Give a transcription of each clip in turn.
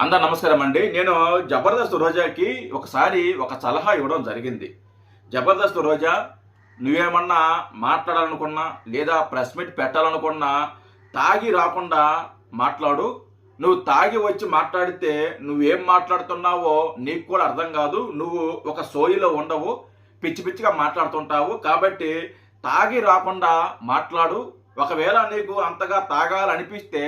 అందరు నమస్కారం అండి. నేను జబర్దస్త్ రోజాకి ఒకసారి ఒక సలహా ఇవ్వడం జరిగింది. జబర్దస్త్ రోజా, నువ్వేమన్నా మాట్లాడాలనుకున్నా లేదా ప్రెస్ మీట్ పెట్టాలనుకున్నా తాగి రాకుండా మాట్లాడు. నువ్వు తాగి వచ్చి మాట్లాడితే నువ్వేం మాట్లాడుతున్నావో నీకు కూడా అర్థం కాదు. నువ్వు ఒక సోయిలో ఉండవు, పిచ్చి పిచ్చిగా మాట్లాడుతుంటావు. కాబట్టి తాగి రాకుండా మాట్లాడు. ఒకవేళ నీకు అంతగా తాగాలనిపిస్తే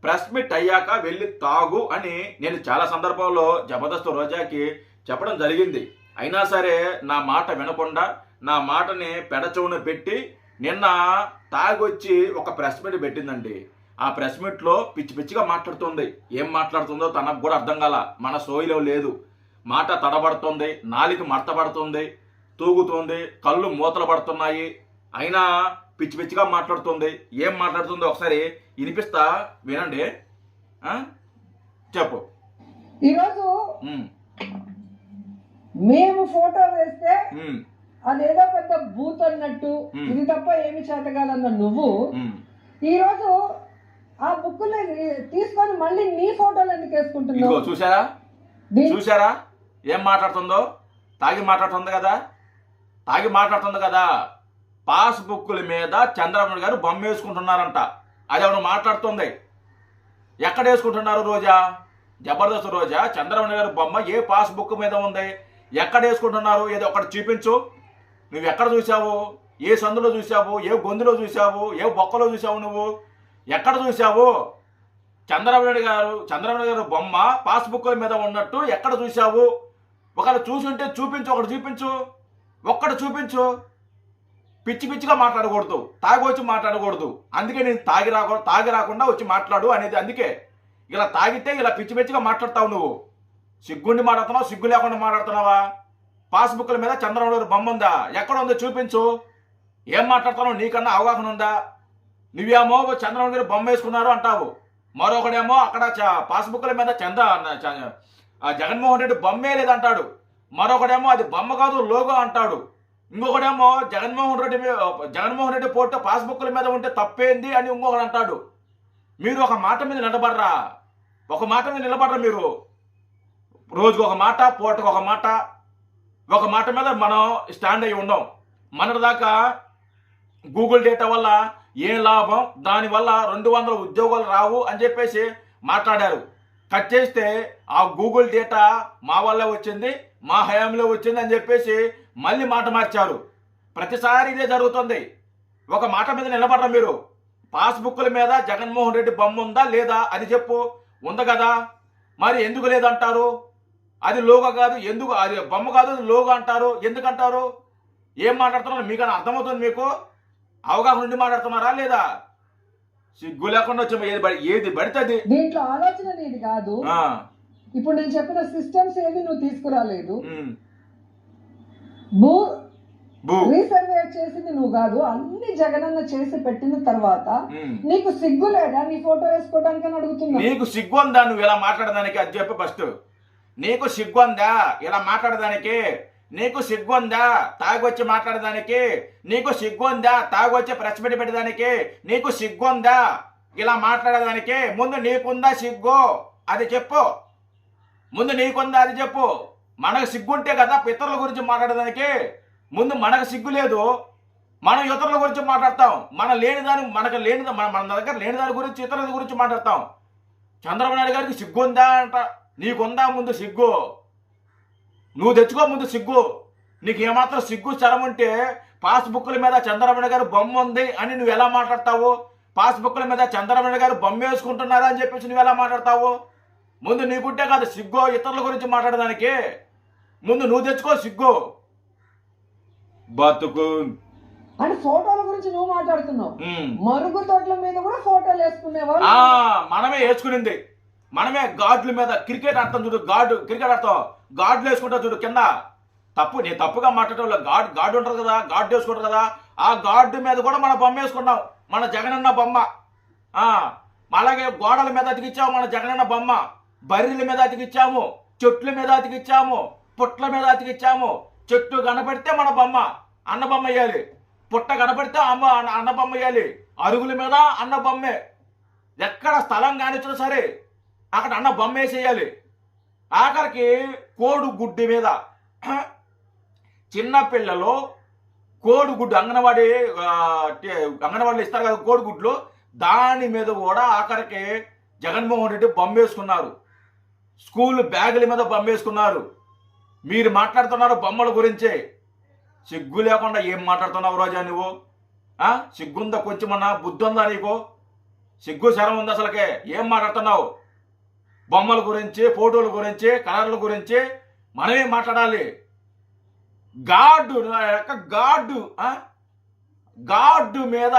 ప్రెస్ మీట్ అయ్యాక వెళ్ళి తాగు అని నేను చాలా సందర్భంలో జబర్దస్త్ రోజాకి చెప్పడం జరిగింది. అయినా సరే నా మాట వినకుండా నా మాటని పెడచెవున పెట్టి నిన్న తాగొచ్చి ఒక ప్రెస్ మీట్ పెట్టిందండి. ఆ ప్రెస్ మీట్లో పిచ్చి పిచ్చిగా మాట్లాడుతుంది. ఏం మాట్లాడుతుందో తనకు కూడా అర్థం కాల. మన సోయిలో లేదు. మాట తడబడుతుంది, నాలిక మడతబడుతుంది, తూగుతుంది, కళ్ళు మూతలు పడుతున్నాయి. అయినా పిచ్చి పిచ్చిగా మాట్లాడుతుంది. ఏం మాట్లాడుతుందో ఒకసారి వినిపిస్తా, వినండి. చెప్పు. ఈరోజు మేము ఫోటో వేస్తే అదేదో పెద్ద బూత్ అన్నట్టు, ఇది తప్ప ఏమి చేతగాలన్న నువ్వు ఈరోజు ఆ బుక్కులు తీసుకొని మళ్ళీ నీ ఫోటోలు ఎందుకు వేసుకుంటున్నావు? చూసారా ఏం మాట్లాడుతుందో? తాగి మాట్లాడుతుంది కదా. పాస్బుక్ల మీద చంద్రబాబు గారు బొమ్మ వేసుకుంటున్నారంట. అది ఎవరు మాట్లాడుతుంది? ఎక్కడ వేసుకుంటున్నారు? రోజా, జబర్దస్త్ రోజా, చంద్రబాబు గారు బొమ్మ ఏ పాస్బుక్ మీద ఉంది? ఎక్కడ వేసుకుంటున్నారు? ఏదో ఒకటి చూపించు. నువ్వు ఎక్కడ చూసావు? ఏ సందులో చూసావు? ఏ గొంతులో చూసావు? ఏ బొక్కలో చూసావు? నువ్వు ఎక్కడ చూసావు? చంద్రబాబు గారు బొమ్మ పాస్బుక్ల మీద ఉన్నట్టు ఎక్కడ చూసావు? ఒకవేళ చూసుంటే చూపించు, ఒక్కటి చూపించు. పిచ్చి పిచ్చిగా మాట్లాడకూడదు, తాగి వచ్చి మాట్లాడకూడదు. అందుకే నేను తాగి రాకుండా వచ్చి మాట్లాడు అనేది. అందుకే ఇలా తాగితే ఇలా పిచ్చి పిచ్చిగా మాట్లాడతావు. నువ్వు సిగ్గుండి మాట్లాడుతున్నావు, సిగ్గు లేకుండా మాట్లాడుతున్నావా? పాస్బుక్ల మీద చంద్రబాబు గారు బొమ్మ ఉందా? ఎక్కడ ఉందో చూపించు. ఏం మాట్లాడుతున్నావు? నీకన్నా అవగాహన ఉందా? నువ్వేమో చంద్రబాబు గారు బొమ్మ వేసుకున్నారు అంటావు, మరొకడేమో అక్కడ పాస్బుక్ల మీద జగన్మోహన్ రెడ్డి బొమ్మే లేదంటాడు, మరొకడేమో అది బొమ్మ కాదు లోగో అంటాడు, ఇంకొకడేమో జగన్మోహన్ రెడ్డి ఫోటో పాస్బుక్ల మీద ఉంటే తప్పేంది అని ఇంకొకడు అంటాడు. మీరు ఒక మాట మీద నిలబడరా? మీరు రోజుకు ఒక మాట, పూటకు ఒక మాట మీద మనం స్టాండ్ అయ్యి ఉన్నాం. మనదాకా గూగుల్ డేటా వల్ల ఏం లాభం, దానివల్ల 200 ఉద్యోగాలు రావు అని చెప్పేసి మాట్లాడారు. కట్ చేస్తే ఆ గూగుల్ డేటా మా వల్లే వచ్చింది, మా హయాంలో వచ్చింది అని చెప్పేసి మళ్ళీ మాట మార్చారు. ప్రతిసారి ఇదే జరుగుతుంది. ఒక మాట మీద నిలబడరా మీరు? పాస్బుక్ల మీద జగన్మోహన్ రెడ్డి బొమ్మ ఉందా లేదా అది చెప్పు. ఉంది కదా, మరి ఎందుకు లేదంటారు? అది లోగో కాదు, ఎందుకు అది బొమ్మ కాదు, అది లోగో అంటారు. ఎందుకంటారు? ఏం మాట్లాడుతున్నారు? మీకన్నా అర్థమవుతుంది? మీకు అవగాహన నుండి మాట్లాడుతున్నారా లేదా? సిగ్గు లేకుండా వచ్చి ఏది పడితే దీంట్లో ఆలోచన నీది కాదు. ఇప్పుడు నేను చెప్పిన సిస్టమ్స్ ఏది నువ్వు తీసుకురాలేదు. రీసర్వే చేసింది నువ్వు కాదు, అన్ని జగనన్న చేసి పెట్టిన తర్వాత నీకు సిగ్గు లేదా నీ ఫోటో వేసుకోవడానికి అని అడుగుతున్నా. నీకు సిగ్గు ఉందా నువ్వు ఇలా మాట్లాడడానికి? అది చెప్పు ఫస్ట్. నీకు సిగ్గు ఉందా ఇలా మాట్లాడడానికి? నీకు సిగ్గుందా తాగొచ్చి మాట్లాడడానికి? నీకు సిగ్గుందా తాగొచ్చి ప్రెస్ మీట్ పెట్టడానికి? నీకు సిగ్గుందా ఇలా మాట్లాడడానికి? ముందు నీకుందా సిగ్గు? అది చెప్పు. ముందు నీకుందా అది చెప్పు. మనకు సిగ్గుంటే కదా ఇతరుల గురించి మాట్లాడడానికి. ముందు మనకు సిగ్గు లేదు, మనం ఇతరుల గురించి మాట్లాడతాం. మన దగ్గర లేని దాని గురించి ఇతరుల గురించి మాట్లాడతాం. చంద్రబాబు నాయుడు గారికి సిగ్గుందా అంట. నీకుందా ముందు సిగ్గు? నువ్వు తెచ్చుకో ముందు సిగ్గు. నీకు ఏమాత్రం సిగ్గు చరం ఉంటే పాస్బుక్ల మీద చంద్రబాబు గారు బొమ్మ ఉంది అని నువ్వు ఎలా మాట్లాడతావు? పాస్బుక్ల మీద చంద్రబాబు గారు బొమ్మ వేసుకుంటున్నారా అని చెప్పేసి నువ్వు ఎలా మాట్లాడతావు? ముందు నీకుంటే కాదు సిగ్గు ఇతరుల గురించి మాట్లాడడానికి. ముందు నువ్వు తెచ్చుకో సిగ్గు. బతుకు అని ఫోటోల గురించి నువ్వు మాట్లాడుతున్నావు. మరుగు తోటల మీద కూడా ఫోటోలు వేసుకునేవా? మనమే వేసుకునింది. మనమే గాడ్ల మీద క్రికెట్ ఆడతాం చూడు. క్రికెట్ ఆడతాం, గాడ్లు వేసుకుంటాం చూడు కింద. నేను తప్పుగా మాట్లాడటం. గాడ్ ఉంటారు కదా, గాడ్ వేసుకుంటారు కదా, ఆ గాడ్ మీద కూడా మన బొమ్మ వేసుకున్నాం, మన జగనన్న బొమ్మ. అలాగే గోడల మీద అతికిచ్చాము మన జగనన్న బొమ్మ. బర్రెల మీద అతికిచ్చాము, చెట్ల మీద అతికిచ్చాము, పుట్ల మీద అతికిచ్చాము. చెట్టు కనపడితే మన బొమ్మ, అన్న బొమ్మ వేయాలి. పుట్ట కనపడితే అన్న బొమ్మ వేయాలి. అరుగుల మీద అన్న బొమ్మే. ఎక్కడ స్థలం కానిచ్చినా సరే అక్కడ అన్న బొమ్మ వేసేయాలి. ఆఖరికి కోడిగుడ్డు మీద చిన్న పిల్లలు కోడిగుడ్డు అంగన్వాడీలో ఇస్తారు కదా కోడిగుడ్లు, దాని మీద కూడా ఆఖరికి జగన్మోహన్ రెడ్డి బొమ్మ వేసుకున్నారు. స్కూల్ బ్యాగుల మీద బొమ్మ వేసుకున్నారు. మీరు మాట్లాడుతున్నారు బొమ్మల గురించే. సిగ్గు లేకుండా ఏం మాట్లాడుతున్నావు రోజా నువ్వు? సిగ్గుందా కొంచెమన్నా? బుద్ధి ఉందా నీకు? సిగ్గు శరం ఉంది అసలుకే? ఏం మాట్లాడుతున్నావు? బొమ్మల గురించి, ఫోటోల గురించి, కలర్ల గురించి మనమే మాట్లాడాలి. గాడ్డు మీద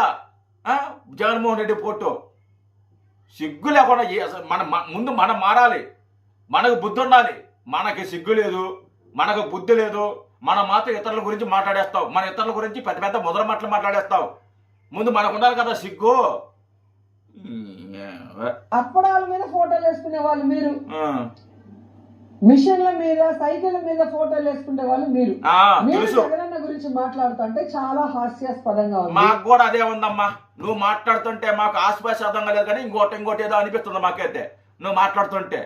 జగన్మోహన్ రెడ్డి ఫోటో. సిగ్గు లేకుండా ముందు మనం మారాలి. మనకు బుద్ధి ఉండాలి. మనకి సిగ్గు లేదు, మనకు బుద్ధి లేదు. మనం మాత్రం ఇతరుల గురించి మాట్లాడేస్తావు. మన ఇతరుల గురించి పెద్ద పెద్ద మొదల మాటలు మాట్లాడేస్తావు. ముందు మనకు ఉండాలి కదా సిగ్గు. అప్పడాల మీద ఫోటోలు వేసుకునే వాళ్ళు మీరు, మిషన్ల మీద, సైకిల్ మీద ఫోటోలు వేసుకునే వాళ్ళు మీరు. జగనన్న గురించి మాట్లాడుతుంటే చాలా హాస్యాస్పదంగా ఉంది. మాకు కూడా అదే ఉందమ్మా. నువ్వు మాట్లాడుతుంటే మాకు హాస్యాస్పదంగా లేదు, కానీ ఇంకోటి ఏదో అనిపిస్తుంది మాకైతే నువ్వు మాట్లాడుతుంటే.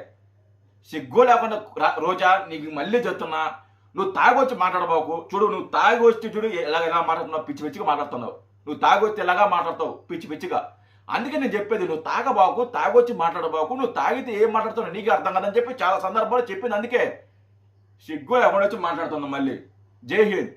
సిగ్గు లేకుండా రోజా, నీకు మళ్ళీ చెప్తున్నా, నువ్వు తాగొచ్చి మాట్లాడబాకు. చూడు, నువ్వు తాగి వచ్చి చూడు ఎలా మాట్లాడుతున్నావు, పిచ్చి పిచ్చిగా మాట్లాడుతున్నావు. నువ్వు తాగొచ్చి ఎలాగా మాట్లాడతావు, పిచ్చి పిచ్చిగా. అందుకే నేను చెప్పేది, నువ్వు తాగబాకు, తాగొచ్చి మాట్లాడబాకు. నువ్వు తాగితే ఏం మాట్లాడుతున్నావు నీకు అర్థం కదని చెప్పి చాలా సందర్భాలు చెప్పింది. అందుకే సిగ్గు లేకుండా వచ్చి మాట్లాడుతున్నావు మళ్ళీ. జై హింద్.